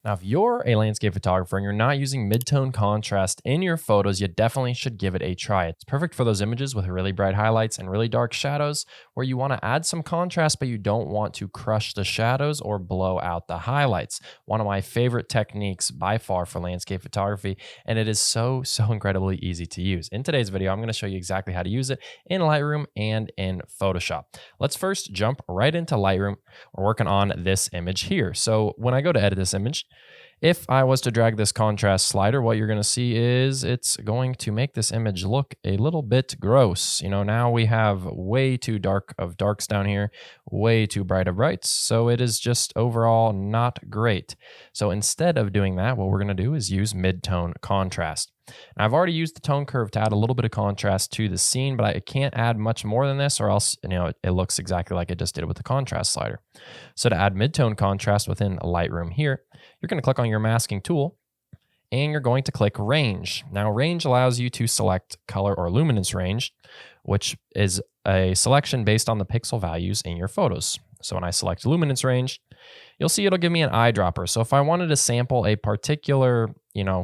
Now, if you're a landscape photographer and you're not using mid-tone contrast in your photos, you definitely should give it a try. It's perfect for those images with really bright highlights and really dark shadows where you want to add some contrast, but you don't want to crush the shadows or blow out the highlights. One of my favorite techniques by far for landscape photography, and it is so incredibly easy to use. In today's video, I'm going to show you exactly how to use it in Lightroom and in Photoshop. Let's first jump right into Lightroom. We're working on this image here. So when I go to edit this image, if I was to drag this contrast slider, what you're going to see is it's going to make this image look a little bit gross. You know, now we have way too dark of darks down here, way too bright of brights. So it is just overall not great. So instead of doing that, what we're going to do is use mid-tone contrast. Now, I've already used the tone curve to add a little bit of contrast to the scene, but I can't add much more than this or else, it looks exactly like it just did with the contrast slider. So to add mid-tone contrast within Lightroom here, you're going to click on your masking tool and you're going to click range. Now, range allows you to select color or luminance range, which is a selection based on the pixel values in your photos. So when I select luminance range, you'll see it'll give me an eyedropper. So if I wanted to sample a particular,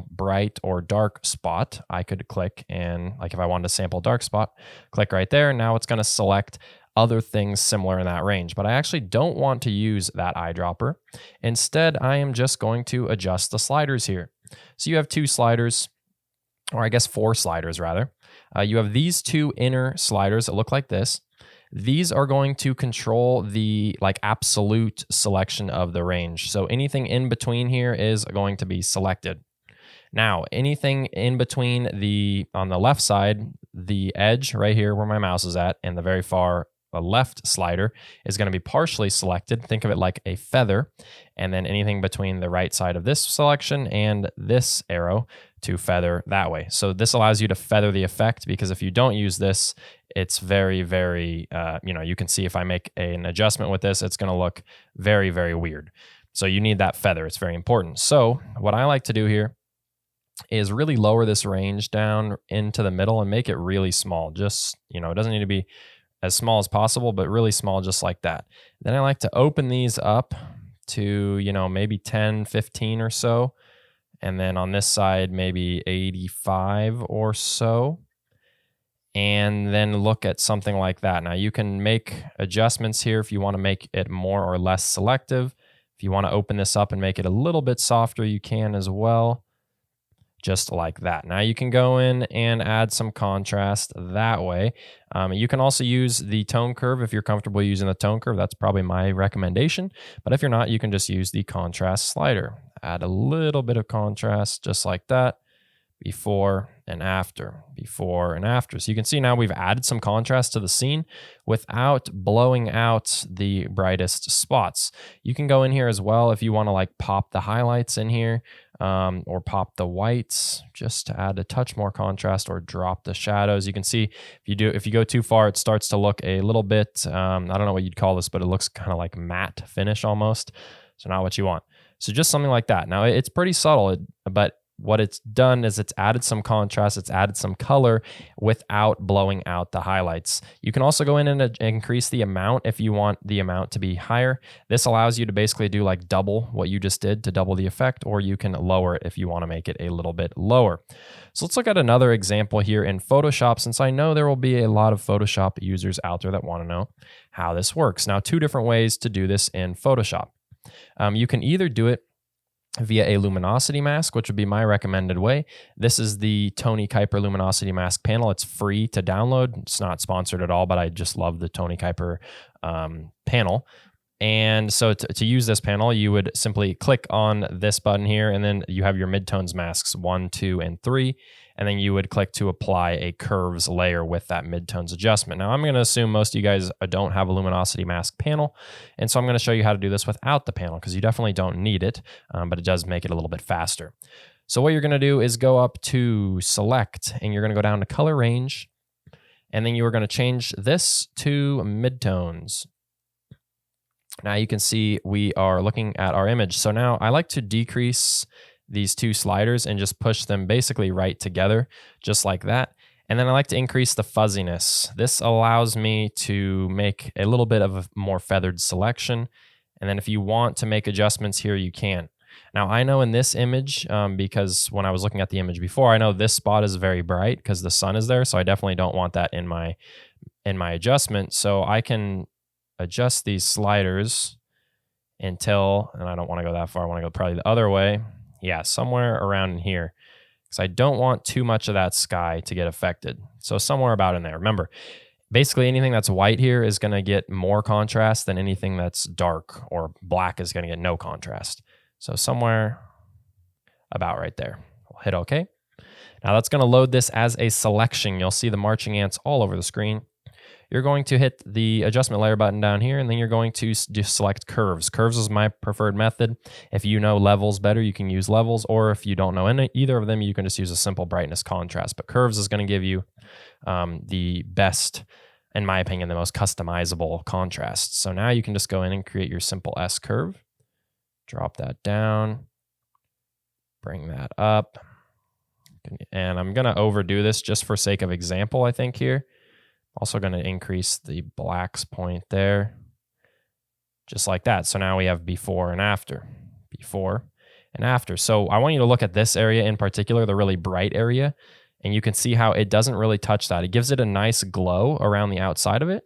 bright or dark spot, I could click and if I wanted to sample dark spot, click right there. Now it's going to select other things similar in that range, but I actually don't want to use that eyedropper. Instead, I am just going to adjust the sliders here. So you have two sliders, or I guess four sliders rather. You have these two inner sliders that look like this. These are going to control the absolute selection of the range. So anything in between here is going to be selected. Now, anything in between on the left side, the edge right here where my mouse is at, and the very far left slider is going to be partially selected. Think of it like a feather. And then anything between the right side of this selection and this arrow to feather that way. So this allows you to feather the effect, because if you don't use this, it's very, you can see if I make an adjustment with this, it's going to look very, very weird. So you need that feather. It's very important. So what I like to do here is really lower this range down into the middle and make it really small. Just, it doesn't need to be as small as possible, but really small, just like that. Then I like to open these up to, maybe 10, 15 or so. And then on this side, maybe 85 or so. And then look at something like that. Now you can make adjustments here if you want to make it more or less selective. If you want to open this up and make it a little bit softer, you can as well. Just like that. Now you can go in and add some contrast that way. You can also use the tone curve if you're comfortable using the tone curve. That's probably my recommendation. But if you're not, you can just use the contrast slider. Add a little bit of contrast just like that. Before and after, before and after. So you can see now we've added some contrast to the scene without blowing out the brightest spots. You can go in here as well if you want to pop the highlights in here or pop the whites just to add a touch more contrast, or drop the shadows. You can see if you go too far, it starts to look a little bit, I don't know what you'd call this, but it looks kind of like matte finish almost. So not what you want. So just something like that. Now it's pretty subtle, but what it's done is it's added some contrast, it's added some color without blowing out the highlights. You can also go in and increase the amount if you want the amount to be higher. This allows you to basically do double what you just did to double the effect, or you can lower it if you want to make it a little bit lower. So let's look at another example here in Photoshop, since I know there will be a lot of Photoshop users out there that want to know how this works. Now, two different ways to do this in Photoshop. You can either do it via a luminosity mask, which would be my recommended way. This is the Tony Kuiper luminosity mask panel. It's free to download. It's not sponsored at all, but I just love the Tony Kuiper panel. And so to use this panel, you would simply click on this button here, and then you have your midtones masks 1, 2, and 3. And then you would click to apply a curves layer with that midtones adjustment. Now, I'm going to assume most of you guys don't have a luminosity mask panel. And so I'm going to show you how to do this without the panel, because you definitely don't need it, but it does make it a little bit faster. So what you're going to do is go up to select, and you're going to go down to color range. And then you are going to change this to midtones. Now you can see we are looking at our image. So now I like to decrease these two sliders and just push them basically right together, just like that. And then I like to increase the fuzziness. This allows me to make a little bit of a more feathered selection. And then if you want to make adjustments here, you can. Now I know in this image, because when I was looking at the image before, I know this spot is very bright because the sun is there. So I definitely don't want that in my adjustment. So I can adjust these sliders until, and I don't want to go that far. I want to go probably the other way. Yeah, somewhere around in here, because I don't want too much of that sky to get affected. So somewhere about in there. Remember, basically anything that's white here is going to get more contrast than anything that's dark, or black is going to get no contrast. So somewhere about right there. We'll hit OK. Now that's going to load this as a selection. You'll see the marching ants all over the screen. You're going to hit the adjustment layer button down here, and then you're going to just select curves. Curves is my preferred method. If you know levels better, you can use levels, or if you don't know either of them, you can just use a simple brightness contrast. But curves is going to give you the best, in my opinion, the most customizable contrast. So now you can just go in and create your simple S curve. Drop that down. Bring that up. And I'm going to overdo this just for sake of example, I think, here. Also going to increase the blacks point there, just like that. So now we have before and after, before and after. So I want you to look at this area in particular, the really bright area, and you can see how it doesn't really touch that. It gives it a nice glow around the outside of it,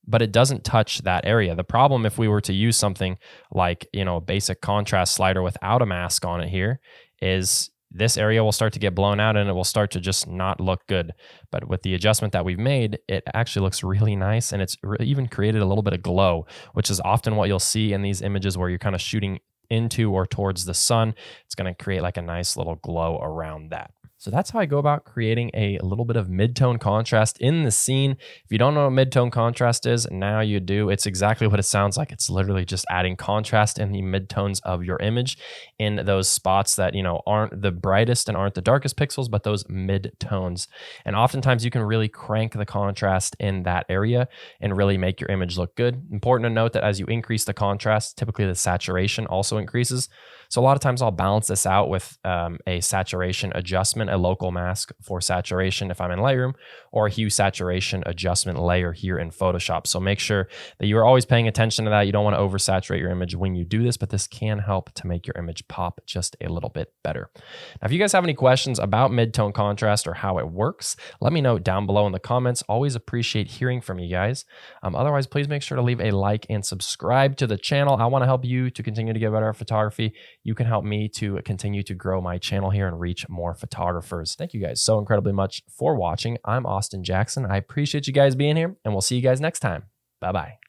but it doesn't touch that area. The problem, if we were to use something like, a basic contrast slider without a mask on it here, is this area will start to get blown out and it will start to just not look good. But with the adjustment that we've made, it actually looks really nice, and it's even created a little bit of glow, which is often what you'll see in these images where you're kind of shooting into or towards the sun. It's going to create like a nice little glow around that. So that's how I go about creating a little bit of mid-tone contrast in the scene. If you don't know what mid-tone contrast is, now you do. It's exactly what it sounds like. It's literally just adding contrast in the mid-tones of your image in those spots that, aren't the brightest and aren't the darkest pixels, but those mid-tones. And oftentimes you can really crank the contrast in that area and really make your image look good. Important to note that as you increase the contrast, typically the saturation also increases. So a lot of times I'll balance this out with a saturation adjustment, a local mask for saturation if I'm in Lightroom, or a hue saturation adjustment layer here in Photoshop. So make sure that you are always paying attention to that. You don't want to oversaturate your image when you do this, but this can help to make your image pop just a little bit better. Now, if you guys have any questions about mid-tone contrast or how it works, let me know down below in the comments. Always appreciate hearing from you guys. Otherwise, please make sure to leave a like and subscribe to the channel. I want to help you to continue to get better at photography. You can help me to continue to grow my channel here and reach more photographers. Thank you guys so incredibly much for watching. I'm Austin Jackson. I appreciate you guys being here, and we'll see you guys next time. Bye-bye.